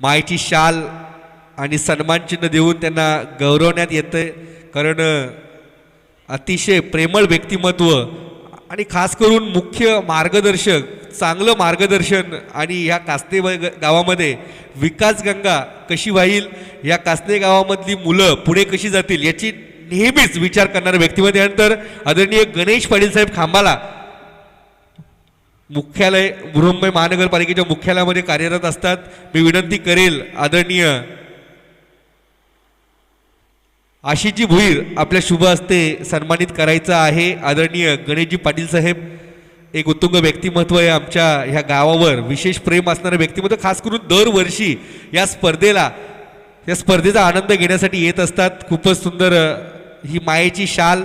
मायेची शाल आणि सन्मान चिन्ह देऊन त्यांना गौरवण्यात येतं. कारण अतिशय प्रेमळ व्यक्तिमत्व आणि खास करून मुख्य मार्गदर्शक, चांगलं मार्गदर्शन आणि ह्या कास्ते गावामध्ये विकास गंगा कशी वाहील, या कास्ते गावामधली मुलं पुढे कशी जातील याची नेहमीच विचार करणारे व्यक्तिमत्व. त्यानंतर आदरणीय गणेश पाटील साहेब खांबाला मुख्यालय मुंबई महानगरपालिकेच्या मुख्यालयामध्ये कार्यरत असतात. मी विनंती करेल आदरणीय आशिषजी भोईर आपल्या शुभ हस्ते सन्मानित करायचं आहे. आदरणीय गणेशजी पाटील साहेब एक उत्तुंग व्यक्तिमत्व आहे, आमच्या ह्या गावावर विशेष प्रेम असणारं व्यक्तिमत्व. खास करून दरवर्षी या स्पर्धेचा आनंद घेण्यासाठी येत असतात. खूपच सुंदर ही मायेची शाल,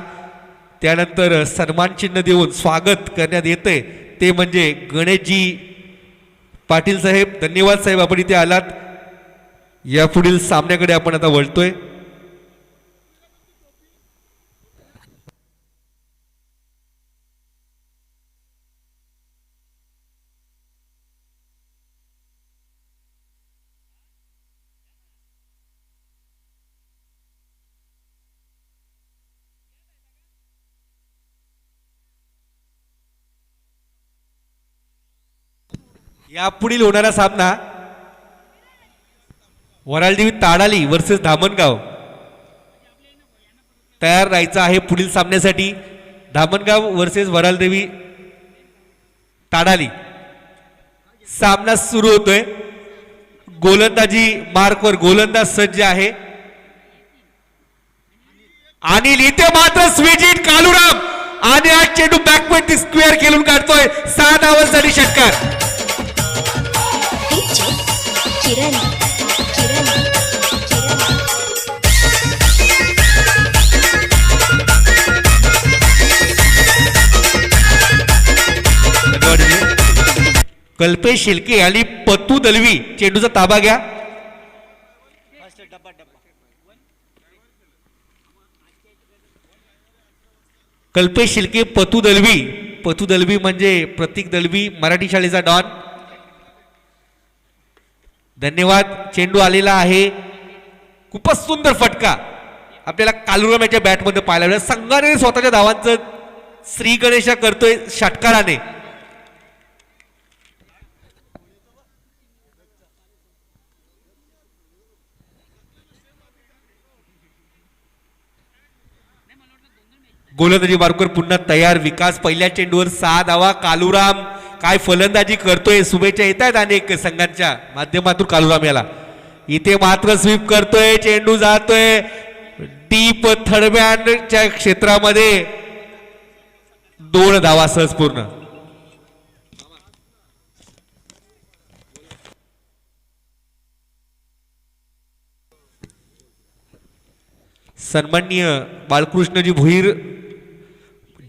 त्यानंतर सन्मान चिन्ह देऊन स्वागत करण्यात येते ते म्हणजे गणेशजी पाटील साहेब. धन्यवाद साहेब, आपण इथे आलात. यापुढील सामन्याकडे आपण आता वळतोय. यापुढील होणारा सामना वरालदेवी ताडाली वर्सेस धामणगाव. तयार राहायचं आहे पुढील सामन्यासाठी. धामणगाव वर्सेस वरालदेवी ताडाली सामना सुरू होतोय. गोलंदाजी मार्कवर गोलंदाज सज्ज आहे. आणि इथे मात्र स्वीजिट कालुराम आणि आज चेंडू बॅकवर्ड स्क्वेअर खेळून काढतोय. 6 धावांसाठी षटकार. किरण किरण कल्पेश शिल्के आणि पतू दलवी चेंडूचा ताबा घ्या. कल्पेश शिल्के, पतू दलवी म्हणजे प्रतीक दलवी, मराठी शाळेचा डॉन. धन्यवाद. चेंडू आलेला आहे. खूपच सुंदर फटका आपल्याला कालुराम याच्या बॅटमध्ये पाहायला मिळाला. संघाने स्वतःच्या धावांचं श्री गणेशा करतोय षटकाराने. गोलंदाजी मार्कर पुन्हा तयार. विकास पहिल्या चेंडूवर 6 धावा. कालुराम काय फलंदाजी करतोय. शुभेच्छा येत आहेत अनेक संघांच्या माध्यमातून कालुराम याला. इथे मात्र स्वीप करतोय. चेंडू जातोय डीप थडब्यांच्या क्षेत्रामध्ये. 2 धावा सहज पूर्ण. सन्माननीय बाळकृष्णजी भोईर,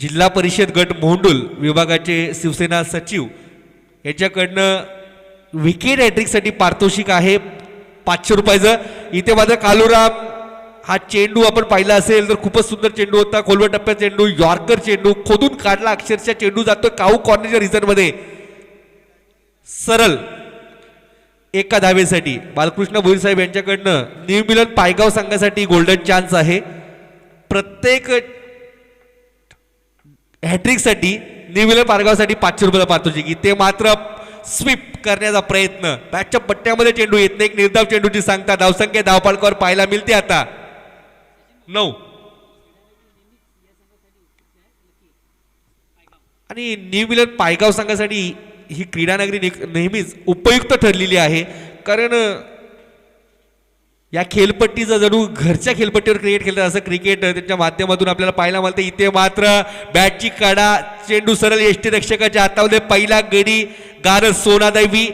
जिल्हा परिषद गट मोहंडुल विभागाचे शिवसेना सचिव, याच्याकडनं विकेट हॅट्रिकसाठी पारितोषिक आहे 500 रुपयाचं. इथे मात्र कालुराम हा चेंडू आपण पाहिला असेल तर खूपच सुंदर चेंडू होता. खोलवर टप्प्यात चेंडू, यॉर्कर चेंडू खोदून काढला. अक्षरशः चेंडू जातोय काऊ कॉर्नरच्या रिझन मध्ये सरळ एका धावेसाठी. बालकृष्ण भोईर साहेब यांच्याकडनं न्यू मिलन पायगाव संघासाठी गोल्डन चान्स आहे. प्रत्येक हॅट्रिकसाठी न्यू मिलन पायगावसाठी 500 रुपयाला पारितोषिक. इथे मात्र स्वीप करण्याचा प्रयत्न. बॅटच्या पट्ट्यामध्ये चेंडू येत नाही. एक निर्धाव चेंडूची सांगता. धावसंख्या धावपालकावर पाहायला मिळते आता 9. आणि न्यू मिलन पायगाव संघासाठी ही क्रीडानगरी नेहमीच उपयुक्त ठरलेली आहे. कारण या खेळपट्टीचा जणू घरच्या खेळपट्टीवर क्रिकेट खेळतात असं क्रिकेट त्यांच्या माध्यमातून आपल्याला पाहायला मिळतं. इथे मात्र बॅटची कडा, चेंडू सरळ यष्टीरक्षकाच्या हातामध्ये. पहिला गडी गारज सोनादेवी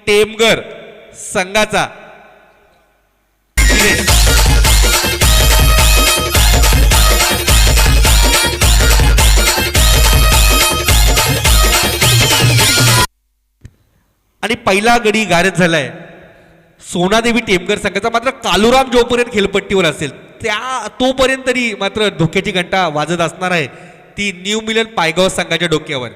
टेमगर संघाचा. आणि पहिला गडी गारज झालाय सोनादेवी टेमगर संघाचा. मात्र कालुराम जोपर्यंत खेळपट्टीवर असेल तोपर्यंत तरी मात्र धोक्याची घंटा वाजत असणार आहे ती न्यू मिलन पायगाव संघाच्या डोक्यावर.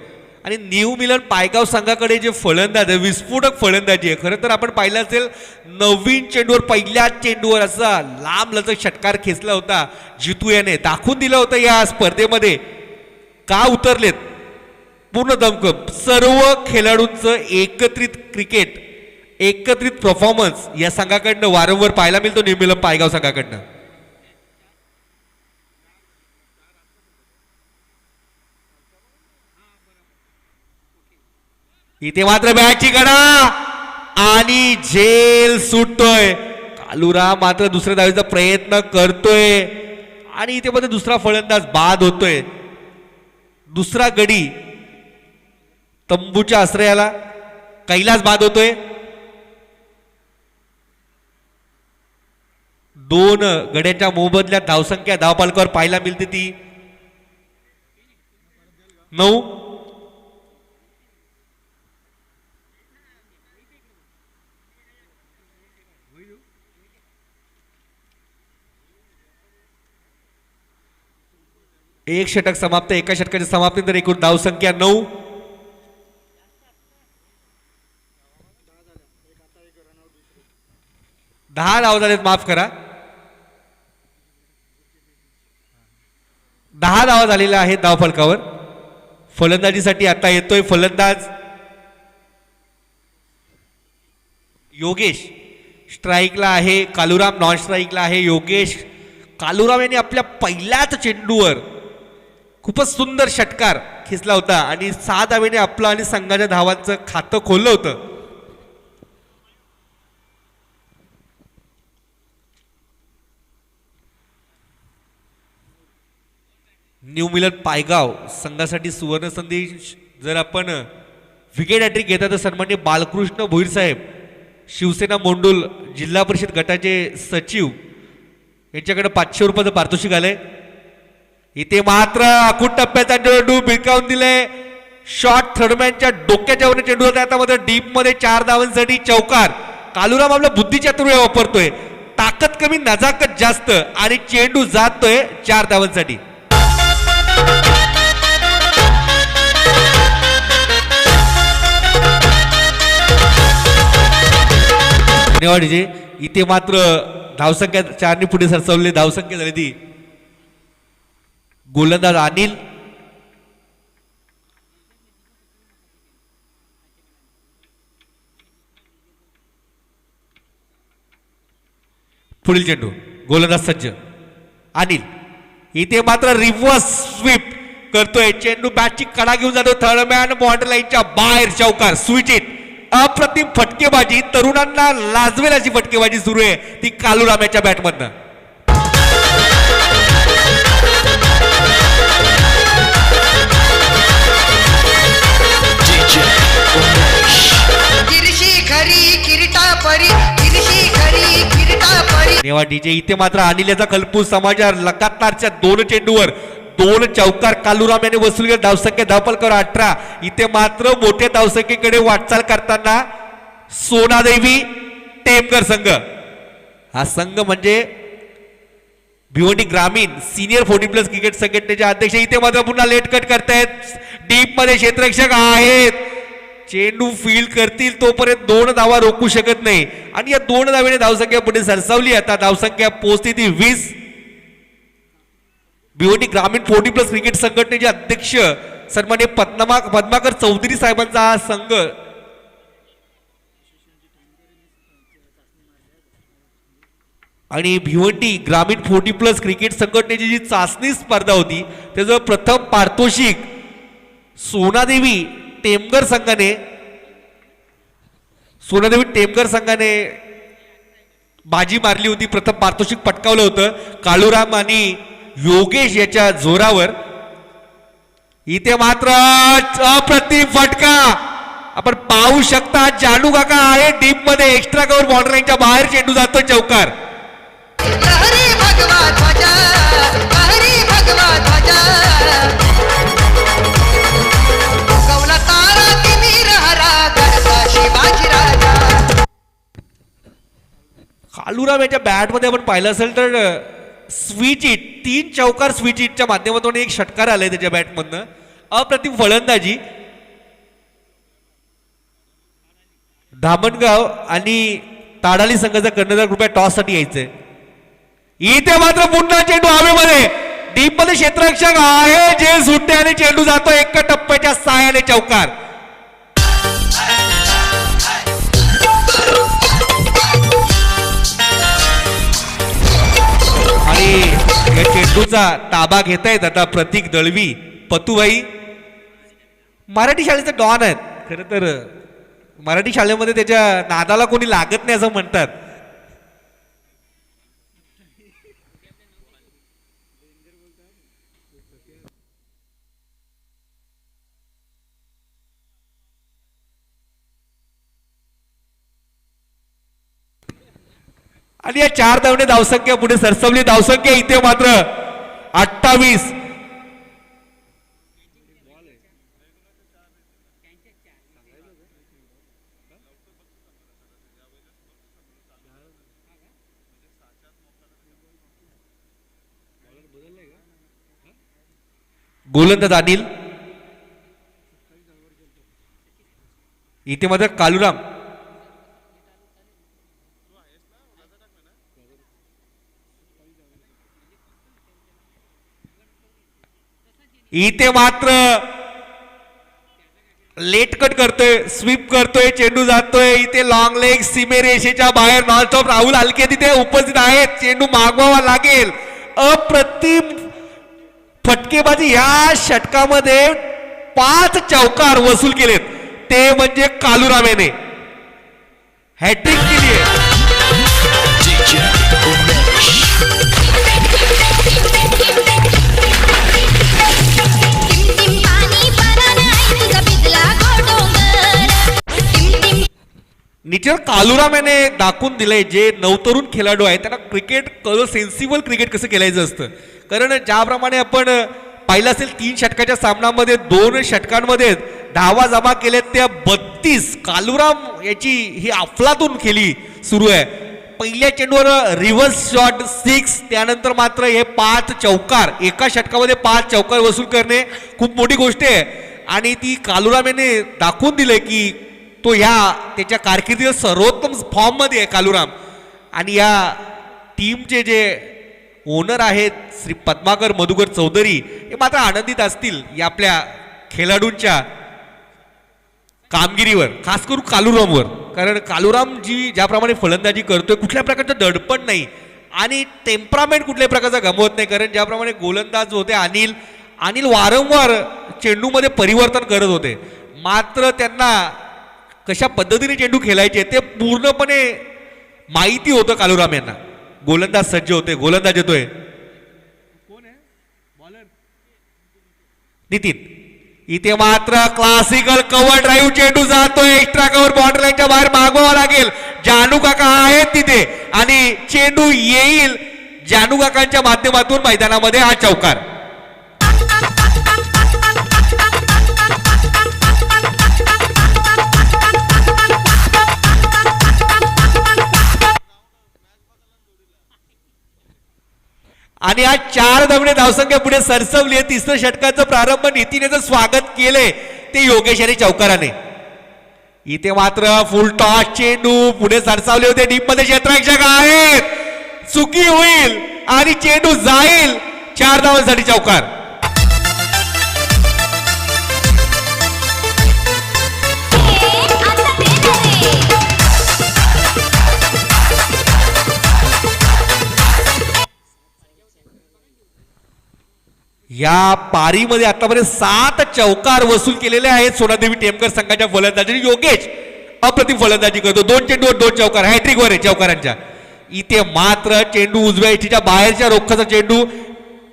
आणि न्यू मिलन पायगाव संघाकडे जे फलंदाज आहे विस्फोटक फलंदाजी आहे. खरं तर आपण पाहिलं असेल नवीन चेंडूवर पहिल्याच चेंडूवर असा लांब लचक षटकार खेचला होता. जितू याने दाखवून दिलं होतं या स्पर्धेमध्ये का उतरलेत पूर्ण दमकम. सर्व खेळाडूंचं एकत्रित क्रिकेट एकत्रित परफॉर्मन्स या संघाकडनं वारंवार पाहायला मिळतो न्यू मिलन पायगाव संघाकडनं. इथे मात्र बॅटची गडा आणि झेल सुटतोय. कालुराम मात्र दुसऱ्या धावेचा प्रयत्न करतोय आणि इथे मध्ये दुसरा फलंदाज बाद होतोय. दुसरा गडी तंबूच्या आश्रयाला कैलास बाद होतोय. 2 गड्याच्या मोबदल्यात धावसंख्या धावपालकावर पाहायला मिळते ती 9. एक षटक समाप्त. एका षटकाच्या समाप्तीनंतर एकूण धावसंख्या 9. दहा धावा झालेत, माफ करा. 10 धावा झालेल्या आहेत धावफलकावर. फलंदाजीसाठी आता येतोय फलंदाज योगेश. स्ट्राईकला आहे कालुराम, नॉन स्ट्राईकला आहे योगेश. कालुराम यांनी आपल्या पहिल्याच चेंडूवर खूपच सुंदर षटकार खेचला होता आणि 6 धावेने आपलं आणि संघाच्या धावांचं खातं खोललं होतं. न्यू मिलन पायगाव संघासाठी सुवर्ण संधी. जर आपण विकेट हॅट्रिक घेता तर सन्मान्य बालकृष्ण भोईर साहेब, शिवसेना मोंडूल जिल्हा परिषद गटाचे सचिव, यांच्याकडे 500 रुपयाचं पारितोषिक आलंय. इथे मात्र आखूट टप्प्याचा चेंडू भिरकावून दिले. शॉर्ट थर्डमॅनच्या डोक्याच्या वर चेंडू होता. आता मात्र डीप मध्ये 4 धावांसाठी चौकार. कालुराम आपल्या बुद्धीच्या तुरे वापरतोय. ताकद कमी नजाकत जास्त आणि चेंडू जातोय 4 धावांसाठी. धन्यवाद जे. इथे मात्र धावसंख्या 4 पुढे सरसवले. धावसंख्या झाली ती गोलंदाज अनिल. पुढील चेंडू गोलंदाज सज्ज अनिल. इथे मात्र रिव्हर्स स्वीप करतोय. चेंडू बॅटची कडा घेऊन जातो. थर्डमॅन बाउंड्री लाईनच्या बाहेर चौकार. Switch it. अप्रतिम फटकेबाजी, तरुणांना लाजवेल अशी फटकेबाजी सुरू आहे ती कालुराम याच्या बॅटमधनं. धन्यवाद डीजे. इथे मात्र अनिल याचा कल्पूस समाचार. लगातारच्या 2 चेंडूवर 2 चौकार कालुराम याने वसूल केला. धावसंख्या धावफलकावर 18. इथे मात्र मोठ्या धावसंख्येकडे वाटचाल करताना सोनादेवी टेमकर संघ. हा संघ म्हणजे भिवंडी ग्रामीण सिनियर 40+ क्रिकेट संघटनेचे अध्यक्ष. इथे मात्र पुन्हा लेट कट करतायत. डीप मध्ये क्षेत्ररक्षक आहेत. चेंडू फील्ड करतील तोपर्यंत 2 धावा रोखू शकत नाही आणि या 2 धावेने धावसंख्या पुढे सरसावली. आता धावसंख्या पोहोचते ती 20. भिवंडी ग्रामीण 40+ क्रिकेट संघटनेचे अध्यक्ष सन्मान्य पद्माकर चौधरी साहेबांचा हा संघ आणि भिवंडी ग्रामीण 40+ क्रिकेट संघटनेची जी चाचणी स्पर्धा होती त्याचं प्रथम पारितोषिक सोनादेवी टेमकर संघाने बाजी मारली होती. प्रथम पारितोषिक पटकावलं होतं कालुराम आणि योगेश याच्या जोरावर. इथे मात्र अप्रतिम फटका आपण पाहू शकता. जानू काका आहे डीप मध्ये. एक्स्ट्रा कव्हर बाउंड्री लाईनच्या बाहेर चेंडू जातो चौकार. कालुराम याच्या बॅटमध्ये आपण पाहिलं असेल तर स्विच इट 3 चौकार स्विच इटच्या माध्यमातून एक षटकार आलाय त्याच्या बॅटमधनं. अप्रतिम फलंदाजी. धामणगाव आणि ताडाली संघाचा कर्णधार कृपया टॉस साठी यायचंय. इथे मात्र पुन्हा चेंडू हवेमध्ये, डीप मध्ये क्षेत्ररक्षक आहे जे सुट्टे आणि चेंडू जातो एका टप्प्याच्या साहाय्याने चौकार. आणि या चेंडूचा ताबा घेतायत आता प्रतीक दळवी. पतुभाई मराठी शाळेचे डॉन आहेत. खरं तर मराठी शाळेमध्ये त्याच्या नादाला कोणी लागत नाही असं म्हणतात. आणि या 4 धावने धावसंख्या पुढे सरसवली. धावसंख्या इथे मात्र 28. गोलंदाज अनिल. इथे मात्र कालुराम. इथे मात्र लेट कट करतोय, स्वीप करतोय, चेंडू जातोय इथे लॉंग लेग सीमेरेषेच्या बाहेर. नॉनस्टॉप राहुल हलके तिथे उपस्थित आहेत. चेंडू मागवावा लागेल. अप्रतिम फटकेबाजी. ह्या षटकामध्ये 5 चौकार वसूल केलेत ते म्हणजे कालुराम याने हॅट्रिक केली आहे. निचर कालुराम याने दाखवून दिलंय जे नवतरुण खेळाडू आहेत त्यांना क्रिकेट सेन्सिबल क्रिकेट कसं खेळायचं असतं. कारण ज्याप्रमाणे आपण पाहिलं असेल 3 षटकाच्या सामन्यामध्ये 2 षटकांमध्ये धावा जमा केल्यात त्या 32. कालुराम याची ही अफलातून खेळी सुरू आहे. पहिल्या चेंडूवर रिव्हर्स शॉट 6, त्यानंतर मात्र हे 5 चौकार. एका षटकामध्ये 5 चौकार वसूल करणे खूप मोठी गोष्ट आहे आणि ती कालुराम याने दाखवून दिलंय की तो ह्या त्याच्या कारकिर्दीत सर्वोत्तम फॉर्म मध्ये आहे कालुराम. आणि या टीमचे जे ओनर आहेत श्री पद्माकर मधुकर चौधरी हे मात्र आनंदित असतील या आपल्या खेळाडूंच्या कामगिरीवर, खास करून कालुरामवर. कारण कालुराम जी ज्याप्रमाणे फलंदाजी करतोय कुठल्या प्रकारचं दडपण नाही आणि टेम्परामेंट कुठल्याही प्रकारचा गमवत नाही. कारण ज्याप्रमाणे गोलंदाज होते अनिल वारंवार चेंडूमध्ये परिवर्तन करत होते, मात्र त्यांना कशा पद्धतीने चेंडू खेळायचे ते पूर्णपणे माहिती होतं कालुराम यांना. गोलंदाज सज्ज होते. गोलंदाज येतोय नितीन. इथे मात्र क्लासिकल कव्हर ड्राईव्ह चेंडू जातोय एक्स्ट्रा कव्हर बॉर्डर लाईनच्या बाहेर मागवावा लागेल. जानू काका आहेत तिथे आणि चेंडू येईल जानू काकांच्या माध्यमातून मैदानामध्ये. हा चौकार. आणि आज 4 धावने धावसंख्या पुढे सरसवली आहे. 3रं षटकाचं प्रारंभ नितीन स्वागत केले ते योगेश यांनी चौकाराने. इथे मात्र फुल टॉस चेंडू पुढे सरसावले होते. डीप मध्ये क्षेत्ररक्षक आहेत, चुकी होईल आणि चेंडू जाईल. 4 धावांसाठी चौकार. या पारीमध्ये आतापर्यंत 7 चौकार वसूल केलेले आहेत सोनादेवी टेमकर संघाच्या फलंदाजी. योगेश अप्रतिम फलंदाजी करतो. 2 चेंडूवर 2 चौकार. हॅट्रिक वर आहे चौकारांच्या. इथे मात्र चेंडू उजव्या इच्छेच्या बाहेरच्या रोखाचा चेंडू.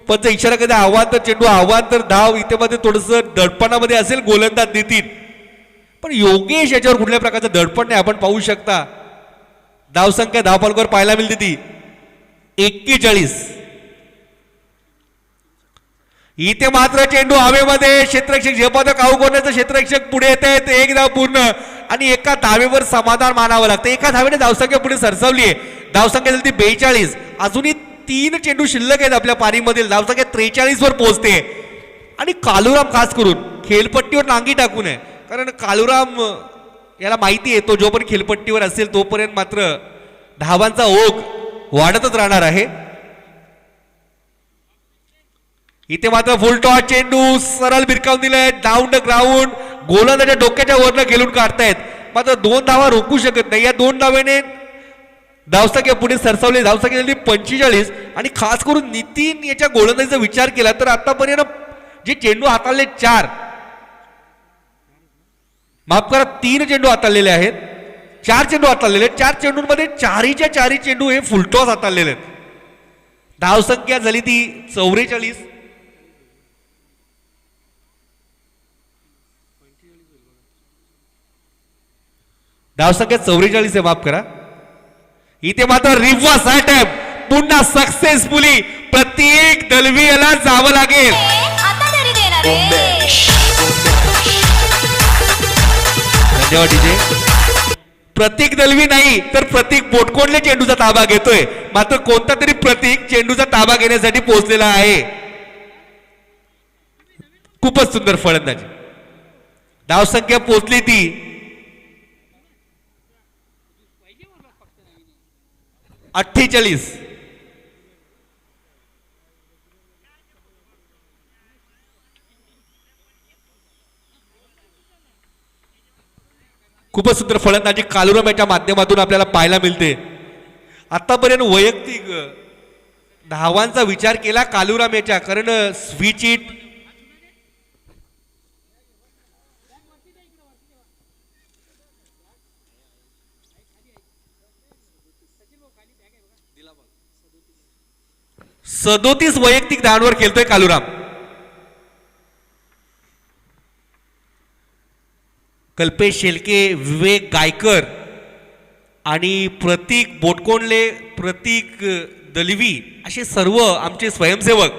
पंच इशारा कधी आव्हान तर चेंडू, आव्हान तर धाव. इथे मध्ये थोडस दडपणामध्ये असेल गोलंदाज नितीन, पण योगेश याच्यावर कुठल्या प्रकारचं दडपण नाही. आपण पाहू शकता धावसंख्या धावफलकावर पाहायला मिळते ती 41. इथे मात्र चेंडू हवेमध्ये. क्षेत्ररक्षक झेपावतो काऊ करण्याचं क्षेत्ररक्षक पुढे येत आहेत. 1 धाव पूर्ण आणि एका धावेवर समाधान मानावं लागतं. एका धावेने धावसंख्या पुढे सरसावली आहे. धावसंख्या झाली 42. अजूनही 3 चेंडू शिल्लक आहेत आपल्या पारीमधील. धावसंख्या 43 वर पोहोचते आणि कालुराम खास करून खेळपट्टीवर नांगी टाकून आहे. कारण कालुराम याला माहिती आहे तो जोपर्यंत खेळपट्टीवर असेल तोपर्यंत मात्र धावांचा ओघ वाढतच राहणार आहे. इथे मात्र फुल टॉस चेंडू सरळ भिरकावून दिलाय डाऊन द ग्राउंड. गोलंदाजाच्या डोक्याच्या वरनं खेळून काढतायत मात्र 2 धावा रोखू शकत नाही. या 2 धावेने धावसंख्या पुढे सरसावली. धावसंख्या झाली 45 आणि खास करून नितीन याच्या गोलंदाजीचा विचार केला तर आतापर्यंत जे चेंडू हाताळले 4 माफ करा 3 चेंडू हाताळलेले आहेत. 4 चेंडू हाताळलेले आहेत. 4 चेंडूंमध्ये चारीच्या चारी चेंडू हे फुलटॉस हाताळलेले आहेत. धावसंख्या झाली ती 44. धावसंख्या 44 आहे माफ करा. इथे मात्र रिव्हर्स अटॅम्प पुन्हा सक्सेसफुली प्रत्येक दलवी याला जावं लागेल. आता तरी देणार रे. धन्यवाद डीजे. प्रतीक दलवी नाही तर प्रतीक बोटकोणले चेंडूचा ताबा घेतोय मात्र कोणता तरी प्रतीक चेंडूचा ताबा घेण्यासाठी पोहोचलेला आहे. खूपच सुंदर फलंदाजी. धावसंख्या पोहोचली ती 48. खूपच सुंदर फलंदाजी कालुराम याच्या माध्यमातून आपल्याला पाहायला मिळते. आतापर्यंत वैयक्तिक धावांचा विचार केला कालुराम याच्या कारण स्विच इट सदोतीस वैयक्तिक धावांवर खेळतोय कालुराम. कल्पेश शेलके, विवेक गायकर आणि प्रतीक बोटकोणले, प्रतीक दलवी असे सर्व आमचे स्वयंसेवक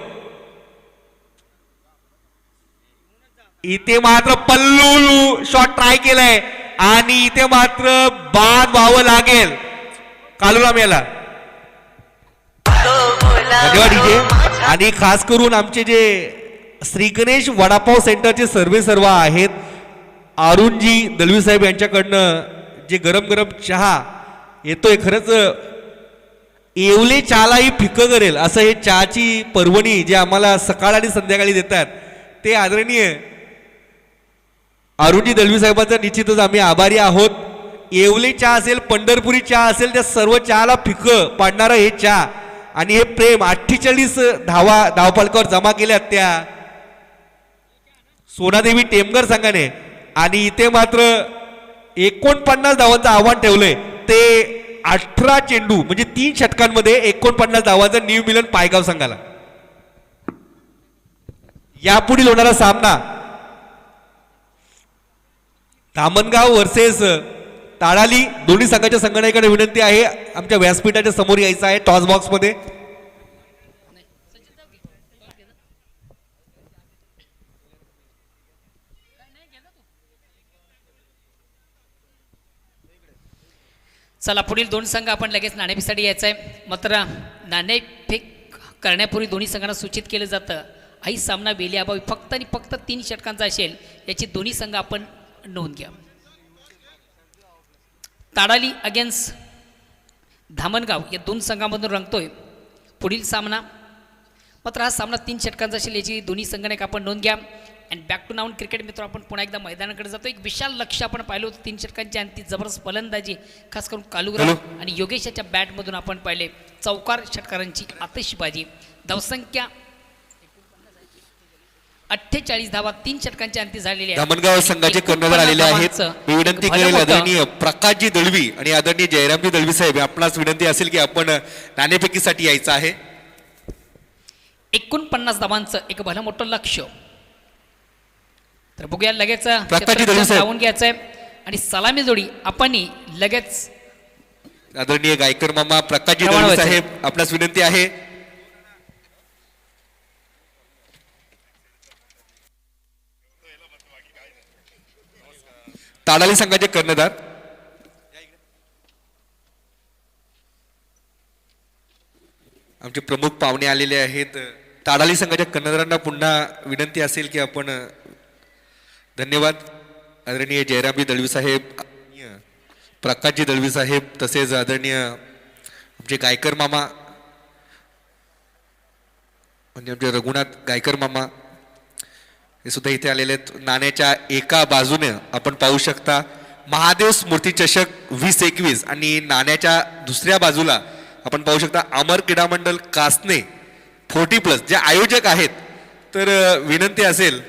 इथे मात्र पल्लू शॉट ट्राय केलाय आणि इथे मात्र बाद व्हावं लागेल कालुराम याला. धन्यवाद डीजे. आणि खास करून आमचे जे श्री गणेश वडापाव सेंटरचे सर्व आहेत अरुणजी दलवी साहेब यांच्याकडनं जे गरम गरम चहा येतोय खरंच येवले चहालाही फिकं करेल असं हे चहाची पर्वणी जे आम्हाला सकाळ आणि संध्याकाळी देतात ते आदरणीय अरुणजी दलवी साहेबांचा निश्चितच आम्ही आभारी आहोत. येवले चहा असेल पंढरपुरी चहा असेल त्या सर्व चहाला फिकं पाडणारं हे चहा आणि हे प्रेम 48 धावफलकावर जमा केल्यात त्या सोनादेवी टेमगर संघाने आणि इथे मात्र 49 धावांचं आव्हान ठेवलंय ते 18 चेंडू म्हणजे 3 षटकांमध्ये 49 धावांचं न्यू मिलन पायगाव संघाला. यापुढील होणारा सामना धामणगाव वर्सेस ताडाली. दोन्ही संघाच्या संघटनेकडे विनंती आहे आमच्या व्यासपीठाच्या समोर यायचं आहे टॉस बॉक्स मध्ये. चला पुढील 2 संघ आपण लगेच नाणेफेकीसाठी यायचं आहे. मात्र नाणेफेक करण्यापूर्वी दोन्ही संघांना सूचित केलं जातं आई सामना वेल्याअभावी फक्त आणि फक्त 3 षटकांचा असेल याची दोन्ही संघ आपण नोंद घ्या. ताडाली अगेन्स्ट धामणगाव या 2 संघांमधून रंगतोय पुढील सामना. मात्र हा सामना 3 षटकांचा असेल याची दोन्ही संघाने आपण नोंद घ्या. अँड बॅक टू नाऊन क्रिकेट मित्र आपण पुन्हा एकदा मैदानाकडे जातो. एक विशाल लक्ष आपण पाहिलं होतं 3 षटकांची आणि ती जबरदस्त फलंदाजी खास करून कालुराम आणि योगेशाच्या बॅटमधून आपण पाहिले चौकार षटकारांची आतिषबाजी. धावसंख्या 48 धावा 3 षटकांची अंती झालेली आहे. धामणगाव संघाचे कर्णधार आलेले आहेत. मी विनंती करेल आदरणीय प्रकाशजी दळवी आणि आदरणीय जयरामजी दळवी साहेब आपणास विनंती असेल की आपण नाणेफेकीसाठी यायचं आहे. 49 धावांचं एक भलं मोठं लक्ष. तर बघूया लगेच लावून घ्यायचंय आणि सलामी जोडी आपण लगेच आदरणीय गायकर मामा प्रकाशजी दळवी साहेब आपणास विनंती आहे. ताडाली संघाचे कर्णधार आमचे प्रमुख पाहुणे आलेले आहेत. ताडाली संघाच्या कर्णधारांना पुन्हा विनंती असेल की आपण धन्यवाद आदरणीय जयरामजी दळवी साहेब प्रकाशजी दळवी साहेब तसेच आदरणीय आमचे गायकर मामा म्हणजे आमचे रघुनाथ गायकर मामा हे सुद्धा इथे आलेले आहेत. नाण्याच्या एका बाजूने आपण पाहू शकता महादेव स्मृती चषक 2021 आणि नाण्याच्या दुसऱ्या बाजूला आपण पाहू शकता अमर क्रीडा मंडळ कासने 40+ जे आयोजक आहेत. तर विनंती असेल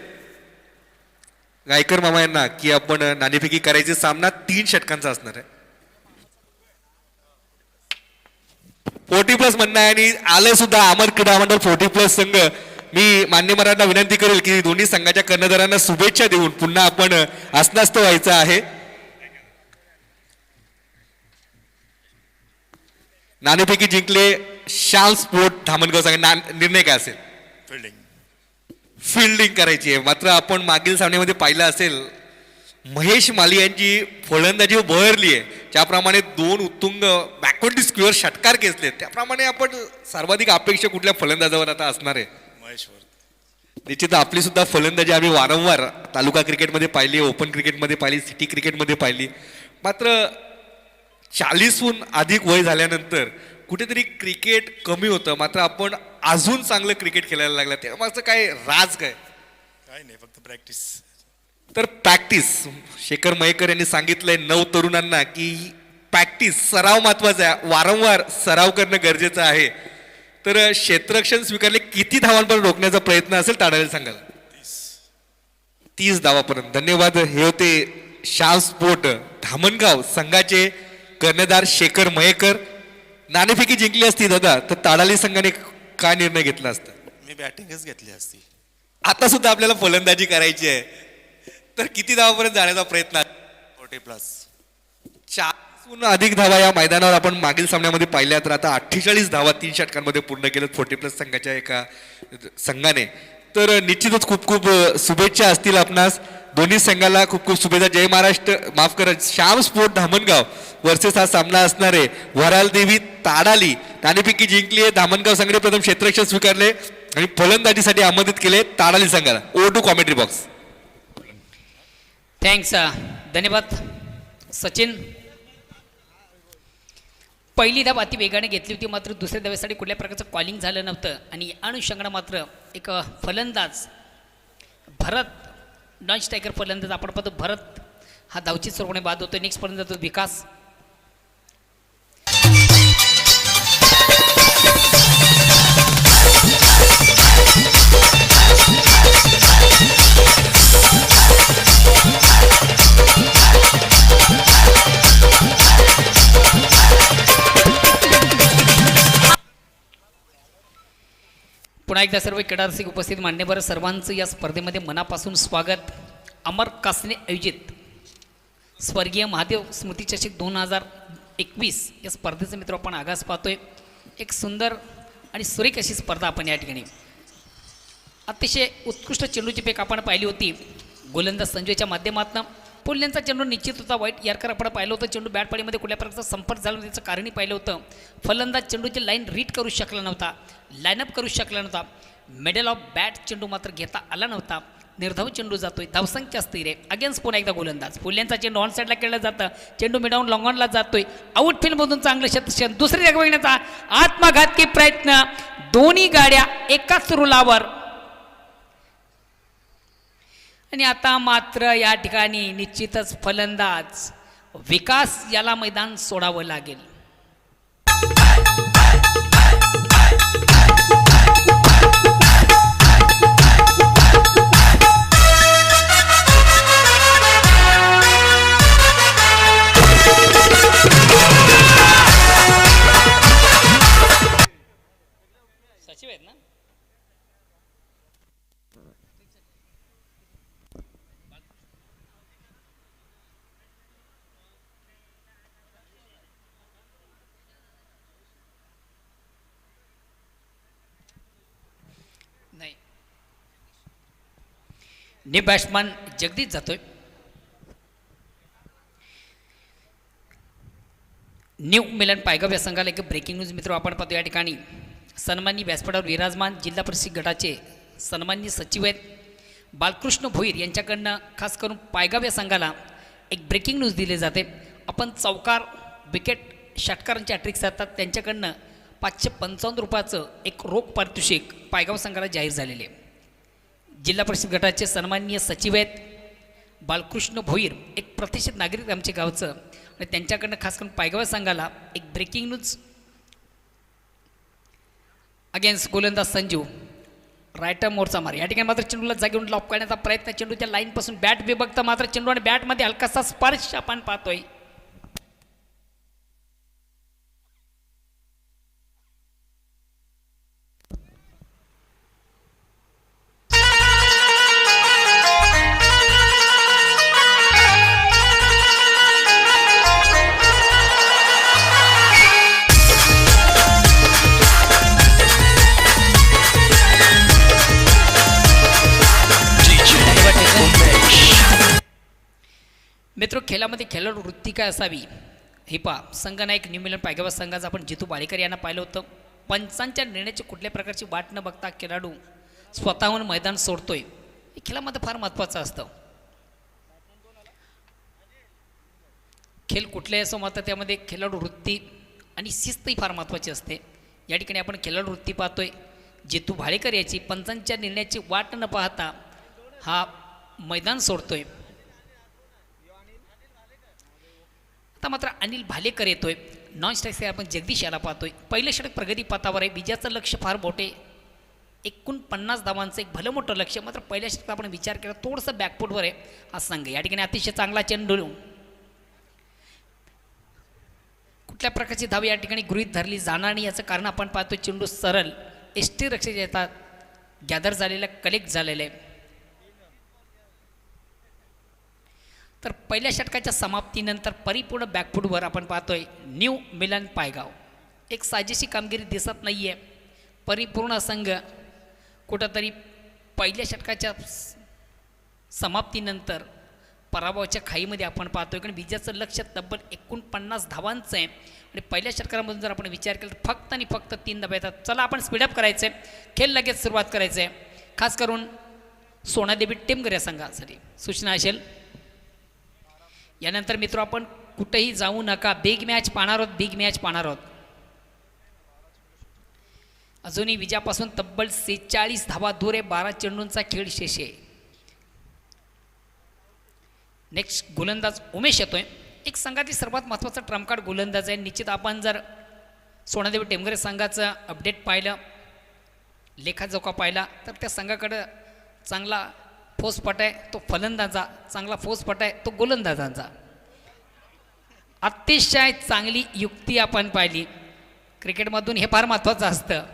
गायकर मामा यांना की आपण नाणेफेकी करायचे. सामना 3 षटकांचा असणार आहे. 40+ म्हणणं आहे आणि आलं सुद्धा अमर क्रीडा मंडळ 40+ संघ. मी मान्यवरांना विनंती करेल की दोन्ही संघाच्या कर्णधारांना शुभेच्छा देऊन पुन्हा आपण अस्वस्थ व्हायचं आहे. नाणेफेकी जिंकले श्याम स्पोर्ट धामणगाव संघ. निर्णय काय असेल? फिल्डिंग करायची आहे. मात्र आपण मागील सामन्यामध्ये पाहिलं असेल महेश माली यांची फलंदाजी बहरली आहे. ज्याप्रमाणे 2 उत्तुंग बॅकवर्ड स्क्वेअर षटकार खेचले त्याप्रमाणे आपण सर्वाधिक अपेक्षा कुठल्या फलंदाजावर आता असणार आहे? निश्चित आपली सुद्धा फलंदाजी आम्ही वारंवार तालुका क्रिकेटमध्ये पाहिली, ओपन क्रिकेटमध्ये पाहिली, सिटी क्रिकेटमध्ये पाहिली. मात्र 40हून अधिक वय झाल्यानंतर कुठेतरी क्रिकेट कमी होतं. मात्र आपण अजून चांगलं क्रिकेट खेळायला लागला. त्यामागचं काय राज काय? काय नाही, फक्त प्रॅक्टिस. तर प्रॅक्टिस शेखर मयेकर यांनी सांगितलंय 9 तरुणांना की प्रॅक्टिस सराव महत्वाचा आहे. वारंवार सराव करणं गरजेचं आहे. तर क्षेत्ररक्षण स्वीकारले किती धावांपर्यंत रोखण्याचा प्रयत्न असेल ताडायला सांगाल? 30 धावापर्यंत. धन्यवाद. हे होते श्याम स्पोर्ट धामणगाव संघाचे कर्णधार शेखर मयेकर. नाणेफेकी जिंकली असती दादा तर ताडाली संघाने काय निर्णय घेतला असता? मी बॅटिंगच घेतली असती. आता सुद्धा आपल्याला फलंदाजी करायची आहे. तर किती धावापर्यंत जाण्याचा प्रयत्न आहे? 40+. 40हून अधिक धावा या मैदानावर आपण मागील सामन्यामध्ये पाहिल्या. तर आता 48 धावा 3 षटकांमध्ये पूर्ण केलं 40+ संघाच्या एका संघाने. तर निश्चितच खूप खूप शुभेच्छा असतील आपणास. दोन्ही संघाला खूप खूप शुभेच्छा. जय महाराष्ट्र. माफ करा, श्याम स्पोर्ट धामणगाव वर्सेस हा सामना असणार आहे वराल देवी ताडाली. नाणेफेकी जिंकली आहे धामणगाव संघाने. प्रथम क्षेत्ररक्षण स्वीकारले आणि फलंदाजीसाठी आमंत्रित केले ताडाली संघाला. Over to commentary box. Thanks. धन्यवाद सचिन. पहिली धाव अति वेगाने घेतली होती. मात्र दुसऱ्या धावेसाठी कुठल्या प्रकारचं कॉलिंग झालं नव्हतं आणि या अनुषंगानं मात्र एक फलंदाज भरत नॉन स्ट्रायकर फलंदाज आपण पाहतो भरत हा धावची सुरुवात बाद होतो. नेक्स्ट पर्यंत जातो विकास. पुन्हा एकदा सर्व क्रीडा रसिक उपस्थित मान्यवर सर्वांचं या स्पर्धेमध्ये मनापासून स्वागत. अमर कासने आयोजित स्वर्गीय महादेव स्मृती चषक 2021 या स्पर्धेचं मित्र आपण आगास पाहतोय. एक सुंदर आणि सुरेख अशी स्पर्धा आपण या ठिकाणी. अतिशय उत्कृष्ट चेंडूची फेक आपण पाहिली होती गोलंदाज संजयच्या माध्यमातून. पुल्यांचा चेंडू निश्चित होता. वाईट यारकर आपण पाहिलं होतं. चेंडू बॅटपाडीमध्ये कुठल्या प्रकारचा संपर्क झाला त्याचं कारणही पाहिलं होतं. फलंदाज चेंडूची लाईन रीड करू शकला नव्हता, लाईनअप करू शकला नव्हता. मिडल ऑफ बॅट चेंडू मात्र घेता आला नव्हता. निर्धाव चेंडू जातोय. धावसंख्या स्थिर आहे. अगेन्स्ट पुन्हा एकदा गोलंदाज. पुल्यांचा चेंडू ऑन साईडला खेळला जातं. चेंडू मिडावून लॉंगॉनला जातोय. आउट फील्डमधून चांगलं शतक्षण. दुसरी जागा बघण्याचा आत्मघातकी प्रयत्न. दोन्ही गाड्या एकाच रुलावर. आणि आता मात्र या ठिकाणी निश्चितच फलंदाज विकास याला मैदान सोडावं लागेल. सचिव आहेत ना? नाही. न्यू बॅट्समन जगदीश जातोय. न्यू मिलन पायगाव या संघाला एक ब्रेकिंग न्यूज मित्र आपण पाहतो. या ठिकाणी सन्माननीय व्यासपीठावर विराजमान जिल्हा परिषद गटाचे सन्माननीय सचिव आहेत बालकृष्ण भोईर यांच्याकडनं खास करून पायगाव या संघाला एक ब्रेकिंग न्यूज दिली जाते. आपण चौकार विकेट षटकारांचे हॅट्रिक्स असतात त्यांच्याकडनं 555 रुपयाचं एक रोख पारितोषिक पायगाव संघाला जाहीर झालेले आहे. जिल्हा परिषद गटाचे सन्माननीय सचिव आहेत बालकृष्ण भोईर, एक प्रतिष्ठित नागरिक आमच्या गावचं, आणि त्यांच्याकडनं खास करून पायगाव संघाला एक ब्रेकिंग न्यूज अगेन्स्ट गोलंदाज संजू रायटर मोर्चा मार. या ठिकाणी मात्र चेंडूला जागेवरून लॉप करण्याचा प्रयत्न, चेंडूच्या लाईनपासून बॅट विभक्त, मात्र चेंडू आणि बॅटमध्ये हलकासा स्पर्श आपण पाहतोय. मित्र, खेळामध्ये खेळाडू वृत्ती काय असावी हे पहा. संघनायक न्यू मिलन पायगाव संघाचं आपण जितू बाळेकर यांना पाहिलं होतं. पंचांच्या निर्णयाची कुठल्या प्रकारची वाट न बघता खेळाडू स्वतःहून मैदान सोडतोय, हे खेळामध्ये फार महत्त्वाचं असतं. खेळ कुठल्याही असो मात्र त्यामध्ये खेळाडू वृत्ती आणि शिस्तही फार महत्त्वाची असते. या ठिकाणी आपण खेळाडू वृत्ती पाहतोय. जितू भाळेकर याची पंचांच्या निर्णयाची वाट न पाहता हा मैदान सोडतोय. आता मात्र अनिल भालेकर येतोय. नॉन स्ट्राईक आपण जगदीश याला पाहतोय. पहिलं षटक प्रगती पथावर आहे. विजयाचं लक्ष फार मोठे, 49 धावांचं एक भलं मोठं लक्ष. मात्र पहिल्या षटकात आपण विचार केला थोडंसं बॅकफुटवर आहे हा संघ. या ठिकाणी अतिशय चांगला चेंडू, कुठल्या प्रकारची धाव या ठिकाणी गृहीत धरली जाणार नाही याचं कारण आपण पाहतोय चेंडू सरळ एसटी रक्षेच्या येतात गॅदर झालेला, कलेक्ट झालेलं आहे. तर पहिल्या षटकाच्या समाप्तीनंतर परिपूर्ण बॅकफुटवर आपण पाहतोय न्यू मिलन पायगाव. एक साजेशी कामगिरी दिसत नाही आहे. परिपूर्ण संघ कुठंतरी पहिल्या षटकाच्या समाप्तीनंतर पराभवाच्या खाईमध्ये आपण पाहतोय. कारण विजयाचं लक्ष तब्बल 49 धावांचं आहे आणि पहिल्या षटकामधून जर आपण विचार केला तर फक्त आणि फक्त 3 धावा येतात. चला आपण स्पीडअप करायचं आहे, खेळ लगेच सुरुवात करायचं आहे. खास करून सोनादेवी टेमगर या संघासाठी सूचना असेल. यानंतर मित्र आपण कुठेही जाऊ नका, बिग मॅच पाहणार आहोत, बिग मॅच पाहणार आहोत. अजूनही विजयापासून तब्बल 46 धावा दूर आहे. 12 चेंडूंचा खेळ शेष आहे. नेक्स्ट गोलंदाज उमेश येतोय. एक संघातील सर्वात महत्त्वाचा ट्रम्पकार्ड गोलंदाज आहे. निश्चित आपण जर सोनादेवी टेमगरे संघाचं अपडेट पाहिलं, लेखाजोखा पाहिला तर त्या संघाकडं चांगला फोर्सपट आहे तो फलंदाजा, चांगला फोर्सपट आहे तो गोलंदाजांचा. अतिशय चांगली युक्ती आपण पाहिली. क्रिकेटमधून हे फार महत्त्वाचं असतं.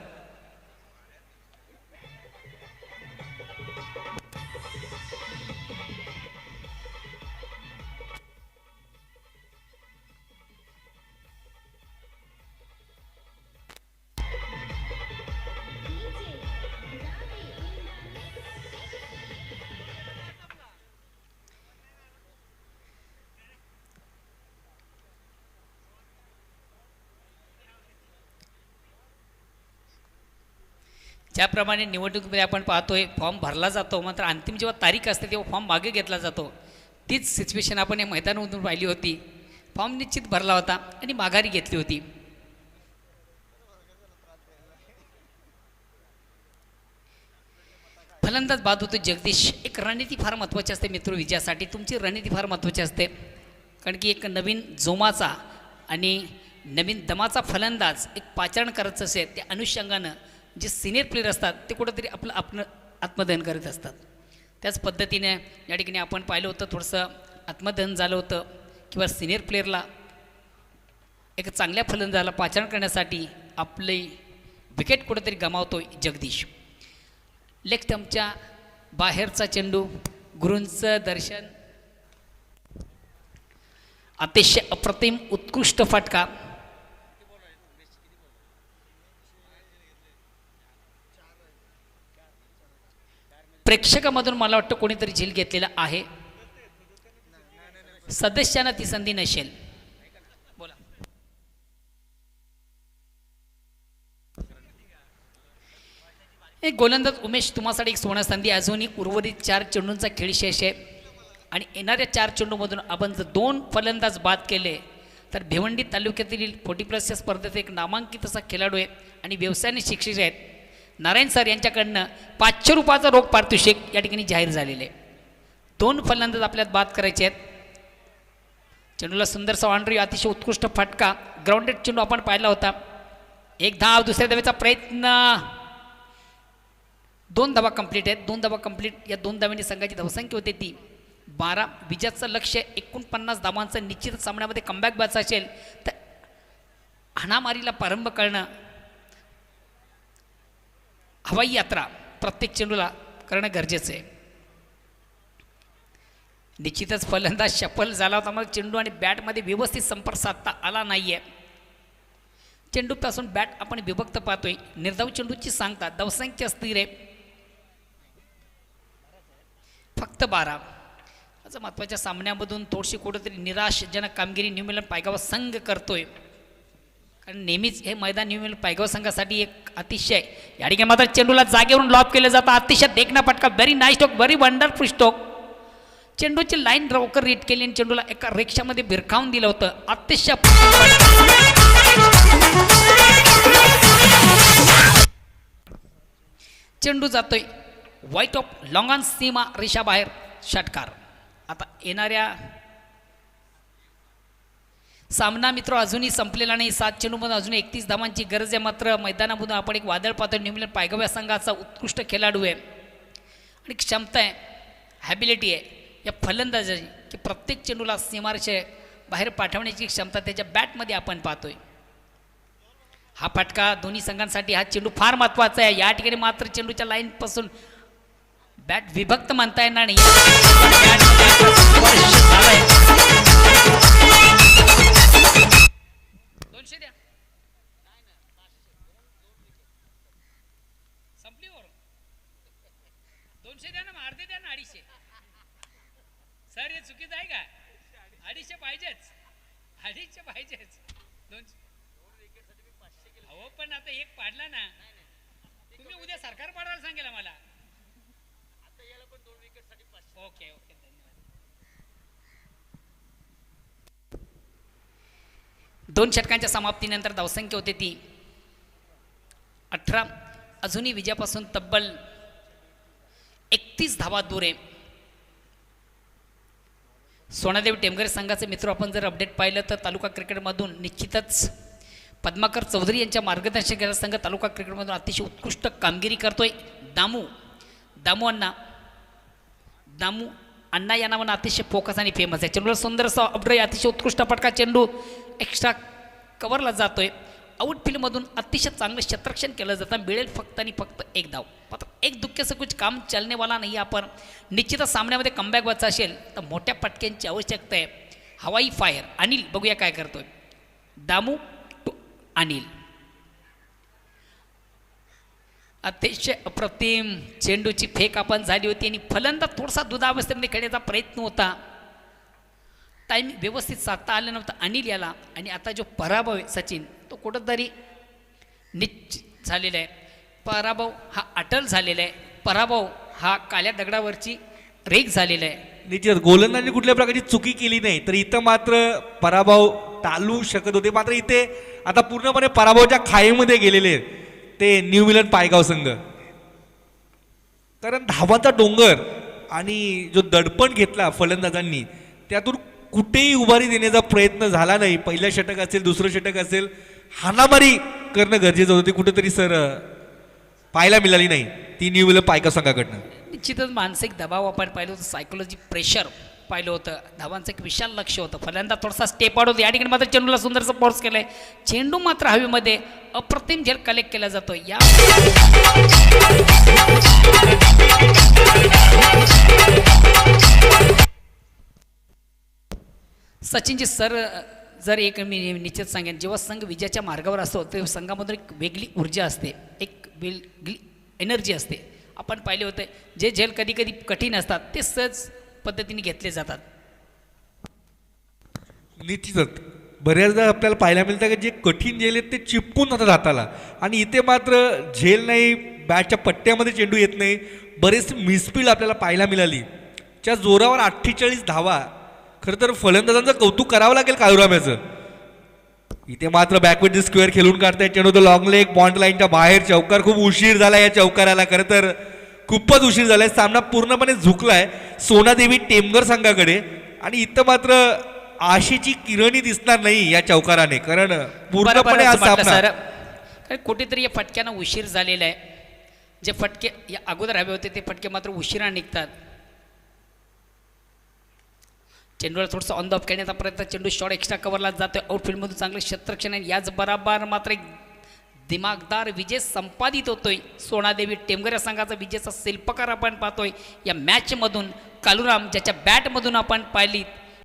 ज्याप्रमाणे निवडणुकीमध्ये आपण पाहतोय फॉर्म भरला जातो, मात्र अंतिम जेव्हा तारीख असते तेव्हा फॉर्म मागे घेतला जातो. तीच सिच्युएशन आपण या मैदानामधून पाहिली होती. फॉर्म निश्चित भरला होता आणि माघारी घेतली होती. फलंदाज बाद होतो जगदीश. एक रणनीती फार महत्त्वाची असते मित्र विजयासाठी. तुमची रणनीती फार महत्त्वाची असते, कारण की एक नवीन जोमाचा आणि नवीन दमाचा फलंदाज एक पाचारण करायचं असेल त्या अनुषंगानं जे सिनियर प्लेयर असतात ते कुठंतरी आपलं आत्मदहन करत असतात. त्याच पद्धतीने या ठिकाणी आपण पाहिलं होतं थोडंसं आत्मदहन झालं होतं किंवा सिनियर प्लेअरला एक चांगल्या फलंदाजाला पाचारण करण्यासाठी आपली विकेट कुठंतरी गमावतोय जगदीश. लेग स्टंपच्या बाहेरचा चेंडू, गुरूंचं दर्शन, अतिशय अप्रतिम उत्कृष्ट फटका. प्रेक्षकामधून मला वाटतं कोणीतरी झील घेतलेला आहे. सदस्यांना ती संधी नसेल. बोला. एक गोलंदाज उमेश, तुम्हासाठी एक सुवर्ण संधी. अजूनही उर्वरित 4 चेंडूंचा खेळ शेष आहे. आणि येणाऱ्या 4 चेंडूमधून आपण जर 2 फलंदाज बाद केले तर भिवंडी तालुक्यातील 40+ या स्पर्धेत एक नामांकित असा खेळाडू आहे आणि व्यवसायाने शिक्षक आहेत नारायण सर यांच्याकडनं 500 रुपयाचा रोख पारितोषिक या ठिकाणी जाहीर झालेले आहे. 2 फलंदाज आपल्यात बाद करायचे आहेत. चेंडूला सुंदरसा ऑनरी अतिशय उत्कृष्ट फटका ग्राउंडेड चेंडू आपण पाहिला होता. 1 धाव दुसऱ्या धावेचा प्रयत्न 2 धावा कंप्लीट आहेत. 2 धावा कंप्लीट या 2 धावांनी संघाची धावसंख्या होते ती 12. विजयाचं लक्ष 49 धावांचं निश्चित सामन्यामध्ये कमबॅक बॅच असेल तर हाणामारीला प्रारंभ करणं हवाई यात्रा प्रत्येक चेंडूला करणं गरजेचं आहे. निश्चितच फलंदाज सफल झाला होता. मग चेंडू आणि बॅटमध्ये व्यवस्थित संपर्क साधता आला नाही आहे. चेंडूपासून बॅट आपण विभक्त पाहतोय. निर्धाव चेंडूची सांगता धावसंख्या स्थिर आहे फक्त 12. असं महत्त्वाच्या सामन्यामधून थोडीशी कुठंतरी निराशजनक कामगिरी न्यू इंग्लंड पायगाव संघ करतोय. कारण नेहमीच हे मैदान न्यू इंग्लंड पायगाव संघासाठी एक अतिशय या ठिकाणी मात्र चेंडूला जागेवरून लॉब केलं जातं. अतिशय देखणा फटका very nice stroke very wonderful stroke. चेंडूची लाईन लवकर रीड केली आणि चेंडूला एका रिक्षामध्ये भिरकावून दिलं होतं. अतिशय चेंडू जातोय व्हाईट ऑफ लॉंग ऑन सीमा रेषाबाहेर षटकार. आता येणाऱ्या सामना मित्र अजूनही संपलेला नाही. 7 चेंडूमधून अजून 31 धावांची गरज आहे. मात्र मैदानामधून आपण एक वादळ पाहतो. न्यू इंग्लंड पायगाव या संघाचा उत्कृष्ट खेळाडू आहे आणि क्षमता आहे हॅबिलिटी आहे या फलंदाजाची की प्रत्येक चेंडूला सीमारेषे बाहेर पाठवण्याची क्षमता त्याच्या बॅटमध्ये आपण पाहतोय. हा फटका दोन्ही संघांसाठी हा चेंडू फार महत्त्वाचा आहे. या ठिकाणी मात्र चेंडूच्या लाईनपासून बॅट विभक्त म्हणता येणार नाही. 200 द्या संपली वर 200 द्या ना अर्धे द्या ना 250. सर हे चुकीचं आहे का? 250 पाहिजेच 250 पाहिजेच. 200 हो पण आता एक पाडला ना तुम्ही उद्या सरकार पाडायला सांगेल मला. ओके ओके धन्यवाद. 2 षटकांच्या समाप्तीनंतर धावसंख्या होते ती 18. अजूनही विजयापासून तब्बल 31 धावा दूर आहे. सोनादेव टेमघर संघाचे मित्र आपण जर अपडेट पाहिलं तर तालुका क्रिकेटमधून निश्चितच पद्माकर चौधरी यांच्या मार्गदर्शनाखाली संघ तालुका क्रिकेटमधून अतिशय उत्कृष्ट कामगिरी करतोय. दामू अण्णा या नावानं अतिशय फोकस आणि फेमस आहे. चेंडूला सुंदरसा अपड्राईव्ह अतिशय उत्कृष्ट फटका चेंडू एक्स्ट्रा कव्हरला जातोय. आउटफील्डमधून अतिशय चांगलं क्षेत्ररक्षण केलं जातं. मिळेल फक्त आणि फक्त 1 धाव. मात्र एक दुःख्याचं कुछ काम चलनेवाला नाही. आपण निश्चितच सामन्यामध्ये कमबॅक व्हायचं असेल तर मोठ्या पटक्यांची आवश्यकता आहे. हवाई फायर अनिल बघूया काय करतोय. दामू टू अनिल अतिशय अप्रतिम चेंडूची फेक आपण झाली होती आणि फलंदाज थोडासा दुधावस्थेमध्ये खेळण्याचा प्रयत्न होता. टाईम व्यवस्थित साधता आलं नव्हतं अनिल याला. आणि आता जो पराभव आहे सचिन तो कुठंतरी निश्चित झालेला आहे. पराभव हा अटल झालेला आहे. पराभव हा काळ्या दगडावरची रेख झालेला आहे. निश्चित गोलंदाजांनी कुठल्या प्रकारची चुकी केली नाही तर इथं मात्र पराभव टाळू शकत होते. मात्र इथे आता पूर्णपणे पराभवाच्या खाईमध्ये गेलेले आहेत ते न्यू इंग्लंड पायगाव संघ. कारण धावांचा डोंगर आणि जो दडपण घेतला फलंदाजांनी त्यातून कुठेही उभारी देण्याचा प्रयत्न झाला नाही. पहिलं षटक असेल दुसरं षटक असेल हाणामारी करणं गरजेचं होतं ते कुठेतरी सर पाहायला मिळाली नाही ती न्यू इंग्लंड पायगाव संघाकडनं. निश्चितच मानसिक दबाव आपण पाहिलं होतं. सायकोलॉजी प्रेशर पाहिलं होतं. धावांचं एक विशाल लक्ष होतं. फलंदाज थोडासा स्टेप आउट होतो. या ठिकाणी मात्र चेंडूला सुंदरसं फोर्स केलंय. चेंडू मात्र हवेमध्ये अप्रतिम झेल कलेक्ट केला जातो. या सचिनजी सर जर एक मी निश्चित सांगेन जेव्हा संघ विजयाच्या मार्गावर असतो तेव्हा संघामधून एक वेगळी ऊर्जा असते एक वेगळी एनर्जी असते. आपण पाहिले होते जे झेल कधी कधी कठीण असतात ते सहज पद्धतीने घेतले जातात. निश्चितच बऱ्याचदा आपल्याला पाहायला मिळतं की जे कठीण झेल आहेत ते चिपकून जातात हाताला आणि इथे मात्र झेल नाही बॅटच्या पट्ट्यामध्ये चेंडू येत नाही. बरेच मिसफील्ड आपल्याला पाहायला मिळाली. च्या जोरावर 48 धावा. खरं तर फलंदाजांचं कौतुक करावं लागेल काळूराम याचं. इथे मात्र बॅकवर्ड स्क्वेअर खेळून काढतायत चेंडू तो लॉंग लेग पॉइंट लाईनच्या बाहेर. चौकार खूप उशीर झाला या चौकाराला. खरं तर खूपच उशीर झालाय. सामना पूर्णपणे झुकलाय सोनादेवी टेमघर संघाकडे. आणि इथं मात्र आशेची किरणी दिसणार नाही या चौकाराने. कारण पूर्णपणे हा सामना सर कारण कुठेतरी या फटक्यानं उशीर झालेला आहे. जे फटके या अगोदर हवे होते ते फटके मात्र उशिरा निघतात. चेंडूला थोडंसं ऑन द ऑफ खेळण्याचा प्रयत्न. चेंडू शॉर्ट एक्स्ट्रा कव्हरला जातोय. आउटफील्डमधून चांगले क्षेत्ररक्षण आहे. याच बराबर मात्र एक दिमागदार विजय संपादित होतोय. सोनादेवी टेमघर या संघाचा विजयाचा शिल्पकार आपण पाहतोय या मॅचमधून. कालूराम ज्याच्या बॅटमधून आपण पाहिली